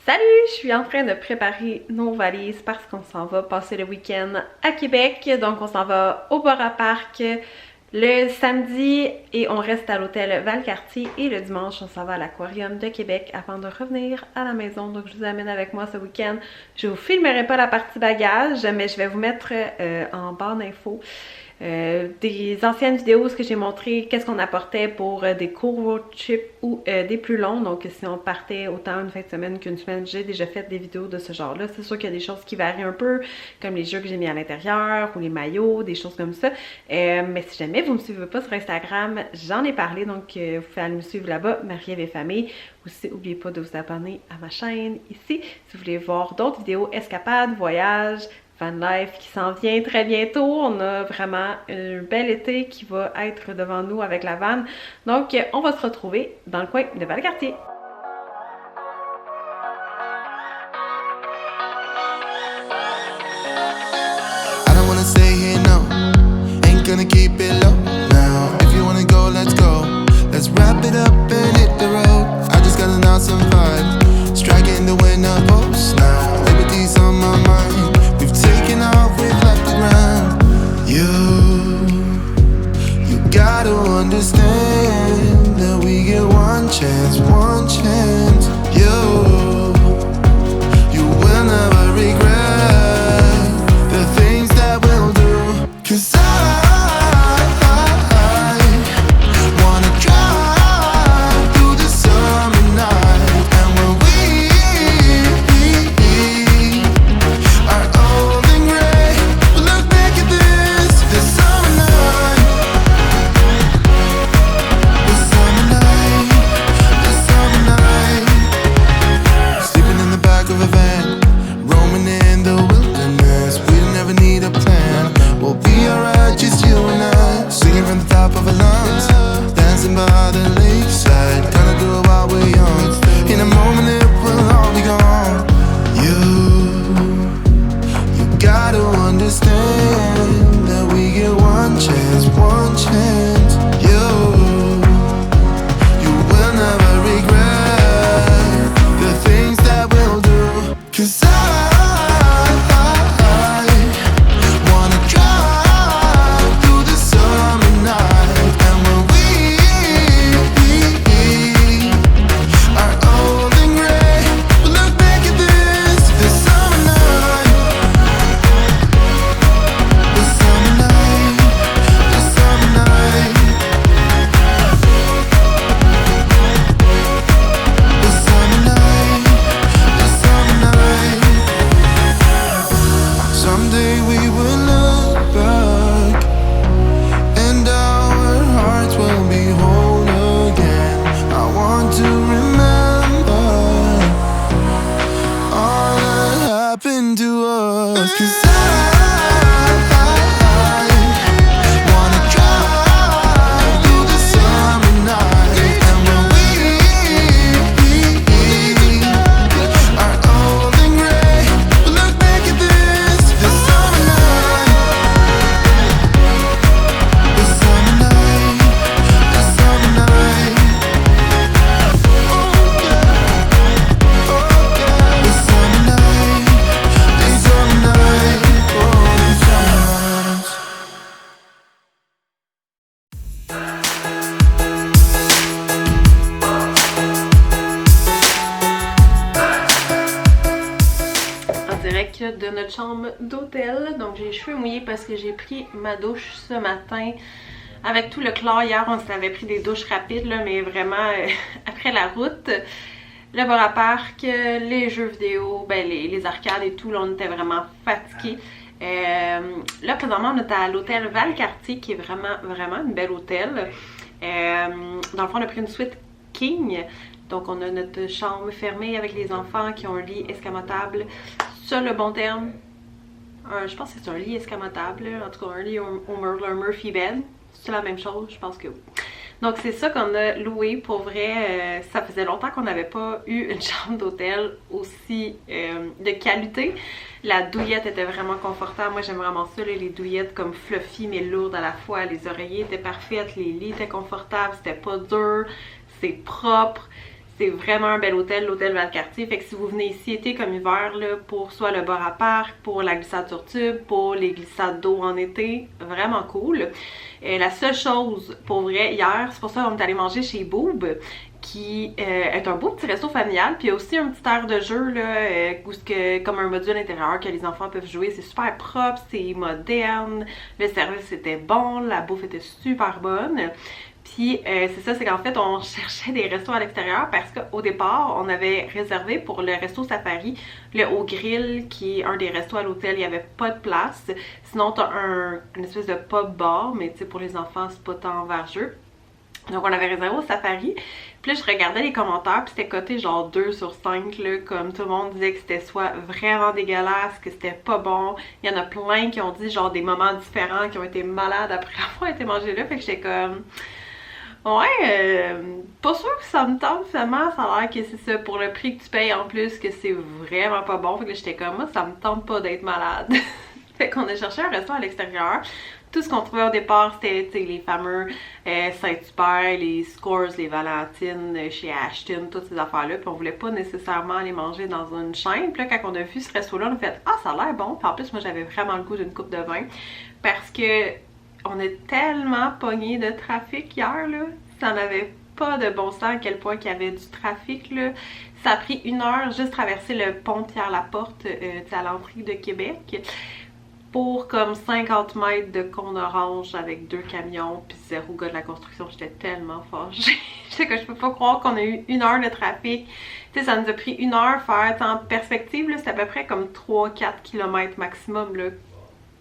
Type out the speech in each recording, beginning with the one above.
Salut! Je suis en train de préparer nos valises parce qu'on s'en va passer le week-end à Québec. Donc on s'en va au Bora Park le samedi et on reste à l'hôtel Valcartier et le dimanche on s'en va à l'Aquarium de Québec avant de revenir à la maison. Donc je vous amène avec moi ce week-end. Je vous filmerai pas la partie bagage mais je vais vous mettre en barre d'infos des anciennes vidéos où ce que j'ai montré qu'est-ce qu'on apportait pour des courts road trips ou des plus longs. Donc si on partait autant une fin de semaine qu'une semaine, j'ai déjà fait des vidéos de ce genre là. C'est sûr qu'il y a des choses qui varient un peu comme les jeux que j'ai mis à l'intérieur ou les maillots, des choses comme ça, mais si jamais vous me suivez pas sur Instagram, j'en ai parlé, donc vous pouvez aller me suivre là-bas, Marie-Ève et Famille. Aussi, n'oubliez pas de vous abonner à ma chaîne ici si vous voulez voir d'autres vidéos escapades, voyages, van life qui s'en vient très bientôt. On a vraiment un bel été qui va être devant nous avec la van. Donc, on va se retrouver dans le coin de Valcartier. I don't wanna stay here, no. Ain't gonna keep it low now. If you wanna go, let's go. Let's wrap it up and hit the road. I just got an awesome vibe, striking the winner post now. Liberty's on my mind. We've taken off, we've left the ground. You gotta understand that we get one chance, one chance. You will never regret the things that we'll do. 'Cause I wanna drive through the summer night. And when we are old and gray, we'll look back at this summer night. This summer night, this summer night. Sleeping in the back of a van, roaming in the wilderness. We don't ever need a plan. We'll be alright, just you and I. Singing from the top of our lungs, dancing by the lakeside. Gonna do it while we're young. In a moment it will all be gone. You gotta understand that we get one chance, one chance. You will never regret the things that we'll do. 'Cause I wanna drive through the summer night. And when we are old and gray, we'll look back at this summer night. This summer night, this summer night. This summer night, this summer night. Someday we will look back and our hearts will be whole again. I want to remember all that happened to us. 'Cause I wanna drive through the summer night. And when we are old and gray, we'll look back at this summer night. This summer night, this summer night. Oh yeah, oh yeah. This summer night, this summer night. Oh, this summer night. En direct de notre chambre d'hôtel. Donc j'ai les cheveux mouillés parce que j'ai pris ma douche ce matin. Avec tout le chlore, hier on s'avait pris des douches rapides là, mais vraiment après la route. Le Bora Park, les jeux vidéo, ben les arcades et tout, là on était vraiment fatigués. Là présentement on est à l'hôtel Valcartier qui est vraiment une belle hôtel. Dans le fond on a pris une suite king. Donc on a notre chambre fermée avec les enfants qui ont un lit escamotable. Ça le bon terme, je pense que c'est un lit escamotable, en tout cas un lit un Murphy bed. C'est la même chose, je pense que oui. Donc c'est ça qu'on a loué. Pour vrai, ça faisait longtemps qu'on n'avait pas eu une chambre d'hôtel aussi de qualité. La douillette était vraiment confortable. Moi j'aime vraiment ça, les douillettes comme fluffy mais lourdes à la fois. Les oreillers étaient parfaites, les lits étaient confortables, c'était pas dur, c'est propre. C'est vraiment un bel hôtel, l'hôtel Valcartier. Fait que si vous venez ici été comme hiver, là, pour soit le bar à parc, pour la glissade sur tube, pour les glissades d'eau en été, vraiment cool. La seule chose, pour vrai, hier, c'est pour ça qu'on est allé manger chez Boob, qui est un beau petit resto familial, puis il y a aussi un petit aire de jeu, là, comme un module intérieur que les enfants peuvent jouer. C'est super propre, c'est moderne, le service était bon, la bouffe était super bonne. Puis c'est ça, c'est qu'en fait on cherchait des restos à l'extérieur parce qu'au départ on avait réservé pour le resto Safari, le Haut Grill qui est un des restos à l'hôtel, il n'y avait pas de place. Sinon t'as une espèce de pub bar, mais tu sais pour les enfants c'est pas tant vergeux. Donc on avait réservé au Safari. Puis là je regardais les commentaires puis c'était coté genre 2 sur 5 là, comme tout le monde disait que c'était soit vraiment dégueulasse, que c'était pas bon. Il y en a plein qui ont dit genre des moments différents, qui ont été malades après avoir été mangés là. Fait que j'étais comme... Ouais, pas sûr que ça me tente finalement, ça a l'air que c'est ça, pour le prix que tu payes en plus, que c'est vraiment pas bon. Fait que là j'étais comme, moi ça me tente pas d'être malade. Fait qu'on a cherché un restaurant à l'extérieur. Tout ce qu'on trouvait au départ c'était les fameux Saint-Hubert, les Scores, les Valentines chez Ashton, toutes ces affaires-là. Puis on voulait pas nécessairement aller manger dans une chaîne. Puis là quand on a vu ce resto-là, on a fait, ah ça a l'air bon. Puis en plus moi j'avais vraiment le goût d'une coupe de vin. Parce que on est tellement pogné de trafic hier, là. Ça n'avait pas de bon sens à quel point qu'il y avait du trafic, là. Ça a pris 1 heure juste traverser le pont Pierre-Laporte à l'entrée de Québec pour comme 50 mètres de cône orange avec 2 camions puis 0 gars de la construction. J'étais tellement fâchée. J'étais que je peux pas croire qu'on a eu 1 heure de trafic. Tu sais, ça nous a pris 1 heure faire, en perspective, là, c'est à peu près comme 3-4 km maximum, là.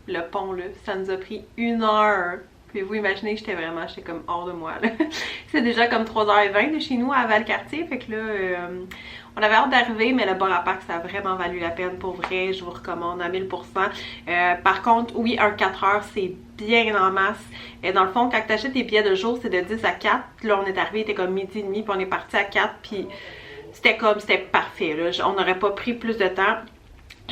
Le pont là, ça nous a pris 1 heure. Pouvez-vous imaginer que j'étais comme hors de moi là. C'est déjà comme 3h20 de chez nous à Valcartier, fait que là on avait hâte d'arriver, mais le bar à parc ça a vraiment valu la peine pour vrai, je vous recommande à 1000%. Par contre, oui, un 4 heures c'est bien en masse. Dans le fond, quand tu achètes tes billets de jour, c'est de 10 à 4. Là on est arrivé, il était comme 12h30, puis on est parti à 4, puis c'était parfait là. On n'aurait pas pris plus de temps.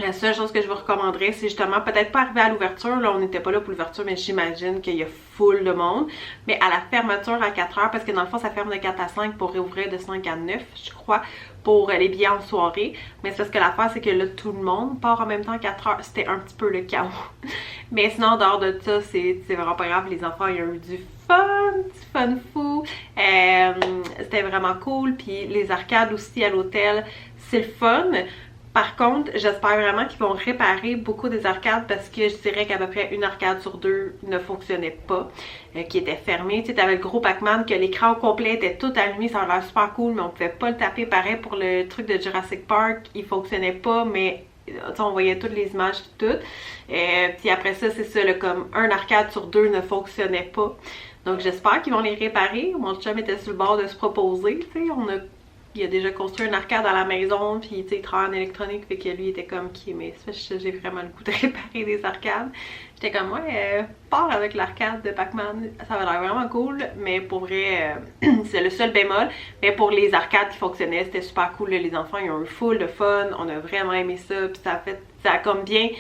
La seule chose que je vous recommanderais, c'est justement peut-être pas arriver à l'ouverture. Là, on n'était pas là pour l'ouverture, mais j'imagine qu'il y a full de monde. Mais à la fermeture à 4 heures, parce que dans le fond, ça ferme de 4 à 5 pour réouvrir de 5 à 9, je crois, pour les billets en soirée. Mais c'est parce que l'affaire, c'est que là, tout le monde part en même temps à 4 heures. C'était un petit peu le chaos. Mais sinon, en dehors de ça, c'est vraiment pas grave. Les enfants, ils ont eu du fun fou. C'était vraiment cool. Puis les arcades aussi à l'hôtel, c'est le fun. Par contre, j'espère vraiment qu'ils vont réparer beaucoup des arcades parce que je dirais qu'à peu près 1 arcade sur 2 ne fonctionnait pas, qui était fermée. Tu sais, t'avais le gros Pac-Man que l'écran au complet était tout allumé, ça a l'air super cool, mais on pouvait pas le taper. Pareil pour le truc de Jurassic Park, il fonctionnait pas, mais on voyait toutes les images et tout. Puis après ça, c'est ça, comme 1 arcade sur 2 ne fonctionnait pas. Donc j'espère qu'ils vont les réparer. Mon chum était sur le bord de se proposer, tu sais, il a déjà construit une arcade à la maison, puis il travaille en électronique, fait que lui il était comme ok, mais j'ai vraiment le goût de réparer des arcades. J'étais comme ouais, pars avec l'arcade de Pac-Man, ça va l'air vraiment cool, mais pour vrai, c'est le seul bémol. Mais pour les arcades qui fonctionnaient, c'était super cool, là, les enfants ils ont eu full de fun, on a vraiment aimé ça, puis ça a comme bien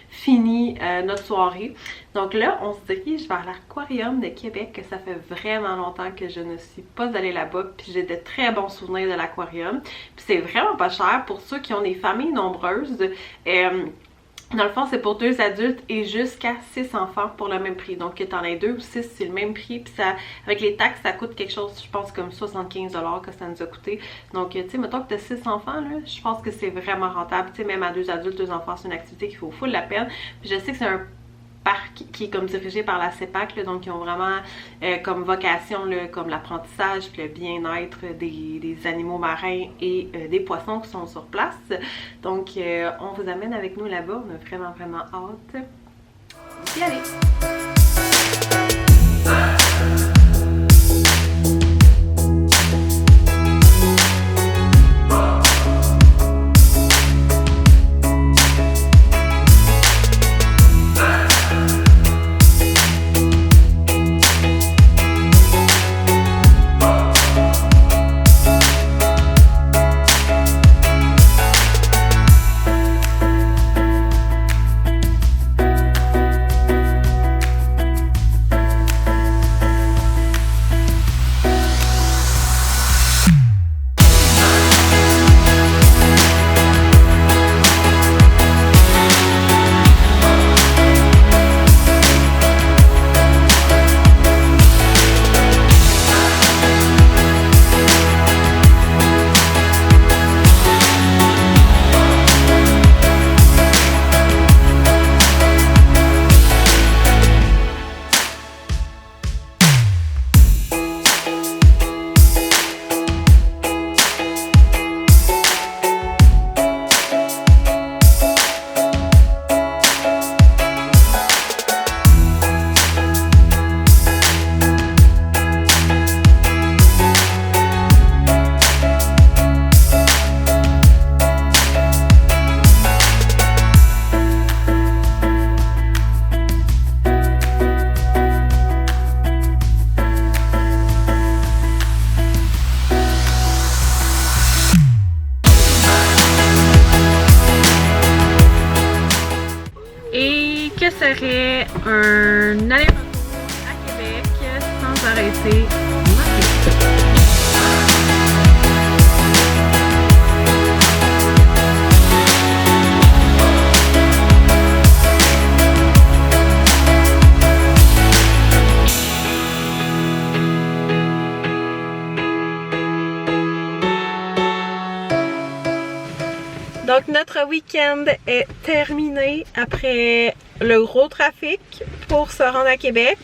fini notre soirée. Donc là, on se dirige vers l'Aquarium de Québec, que ça fait vraiment longtemps que je ne suis pas allée là-bas, puis j'ai de très bons souvenirs de l'Aquarium. Puis c'est vraiment pas cher pour ceux qui ont des familles nombreuses. Dans le fond, c'est pour 2 adultes et jusqu'à 6 enfants pour le même prix. Donc, t'en as 2 ou 6, c'est le même prix. Puis ça, avec les taxes, ça coûte quelque chose, je pense, comme 75$ que ça nous a coûté. Donc, tu sais, mettons que t'as 6 enfants, là, je pense que c'est vraiment rentable. Tu sais, même à 2 adultes, 2 enfants, c'est une activité qui vaut full la peine. Puis je sais que c'est un parc qui est comme dirigé par la CEPAC, là, donc ils ont vraiment comme vocation là, comme l'apprentissage puis le bien-être des animaux marins et des poissons qui sont sur place. Donc on vous amène avec nous là-bas, on a vraiment hâte d'y aller. que serait un aller-retour à Québec sans arrêter ma vie. Donc notre week-end est terminé après le gros trafic pour se rendre à Québec.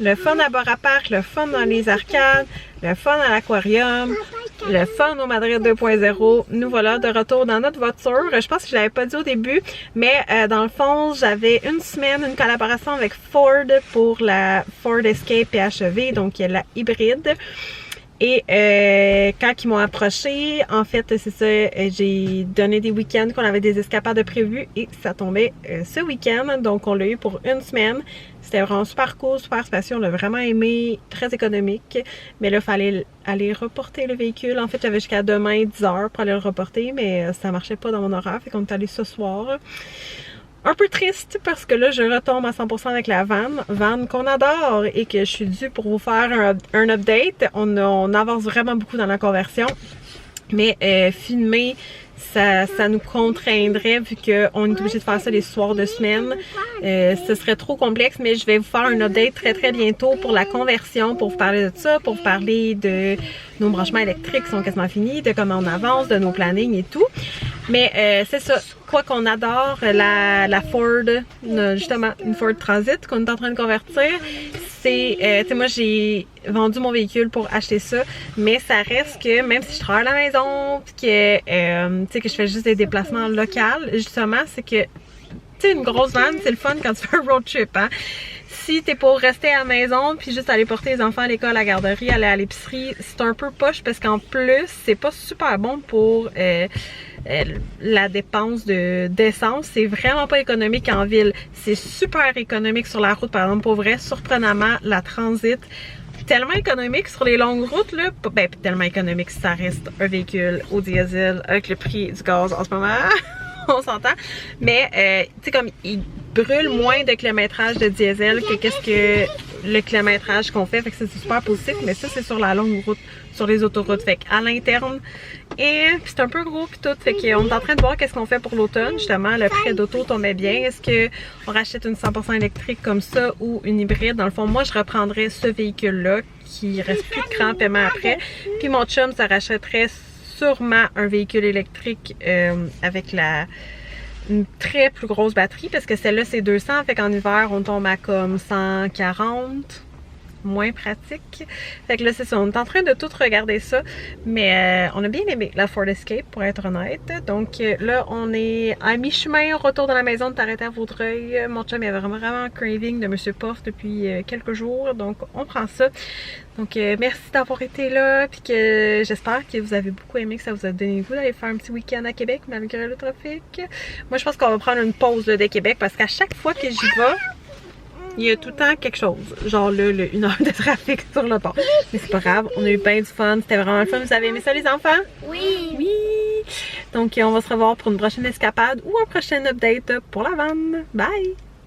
Le fun à Bora Park, le fun dans les arcades, le fun à l'aquarium, le fun au Madrid 2.0. Nous voilà de retour dans notre voiture. Je pense que je l'avais pas dit au début, mais dans le fond, j'avais une semaine, une collaboration avec Ford pour la Ford Escape PHEV, donc la hybride. Et quand ils m'ont approché, en fait, c'est ça, j'ai donné des week-ends qu'on avait des escapades prévues et ça tombait ce week-end. Donc, on l'a eu pour une semaine. C'était vraiment super cool, super spacieux. On l'a vraiment aimé, très économique. Mais là, il fallait aller reporter le véhicule. En fait, j'avais jusqu'à demain 10h pour aller le reporter, mais ça marchait pas dans mon horaire. Fait qu'on est allé ce soir. Un peu triste parce que là je retombe à 100% avec la van qu'on adore et que je suis due pour vous faire un update. On avance vraiment beaucoup dans la conversion, mais filmer ça nous contraindrait vu qu'on est obligé de faire ça les soirs de semaine. Ce serait trop complexe, mais je vais vous faire un update très bientôt pour la conversion, pour vous parler de ça, pour vous parler de nos branchements électriques qui sont quasiment finis, de comment on avance, de nos plannings et tout. Mais c'est ça, quoi qu'on adore, la Ford, justement une Ford Transit qu'on est en train de convertir, c'est, tu sais, moi j'ai vendu mon véhicule pour acheter ça, mais ça reste que même si je travaille à la maison, puis que, tu sais, que je fais juste des déplacements locaux, justement, c'est que, tu sais, une grosse van, c'est le fun quand tu fais un road trip, hein. Si t'es pour rester à la maison puis juste aller porter les enfants à l'école, à la garderie, aller à l'épicerie, c'est un peu poche parce qu'en plus, c'est pas super bon pour la dépense d'essence. C'est vraiment pas économique en ville. C'est super économique sur la route, par exemple, pour vrai, surprenamment, la Transit. Tellement économique sur les longues routes, là. Ben, tellement économique si ça reste un véhicule au diesel avec le prix du gaz en ce moment. On s'entend, mais tu sais, comme il brûle moins de kilométrage de diesel que qu'est-ce que le kilométrage qu'on fait, fait que c'est super positif, mais ça c'est sur la longue route, sur les autoroutes, fait qu'à l'interne, et puis c'est un peu gros puis tout, fait qu'on est en train de voir qu'est-ce qu'on fait pour l'automne, justement, le prix d'auto tombait bien, est-ce que on rachète une 100% électrique comme ça ou une hybride? Dans le fond, moi je reprendrais ce véhicule-là, qui reste plus de cran paiement après, puis mon chum ça rachèterait sûrement un véhicule électrique avec une très plus grosse batterie parce que celle-là c'est 200, fait qu'en hiver on tombe à comme 140, moins pratique. Fait que là c'est ça, on est en train de tout regarder ça, mais on a bien aimé la Ford Escape pour être honnête. Donc là on est à mi-chemin, retour dans la maison de t'arrêter à Vaudreuil. Mon chum il avait vraiment un craving de Monsieur Porte depuis quelques jours, donc on prend ça. Donc merci d'avoir été là, puis que j'espère que vous avez beaucoup aimé, que ça vous a donné le goût d'aller faire un petit week-end à Québec malgré le trafic. Moi je pense qu'on va prendre une pause là, de Québec parce qu'à chaque fois que j'y vais, il y a tout le temps quelque chose. Genre là, une heure de trafic sur le pont. Mais c'est pas grave, on a eu bien du fun, c'était vraiment le fun. Vous avez aimé ça les enfants? Oui! Oui! Donc on va se revoir pour une prochaine escapade ou un prochain update pour la van. Bye!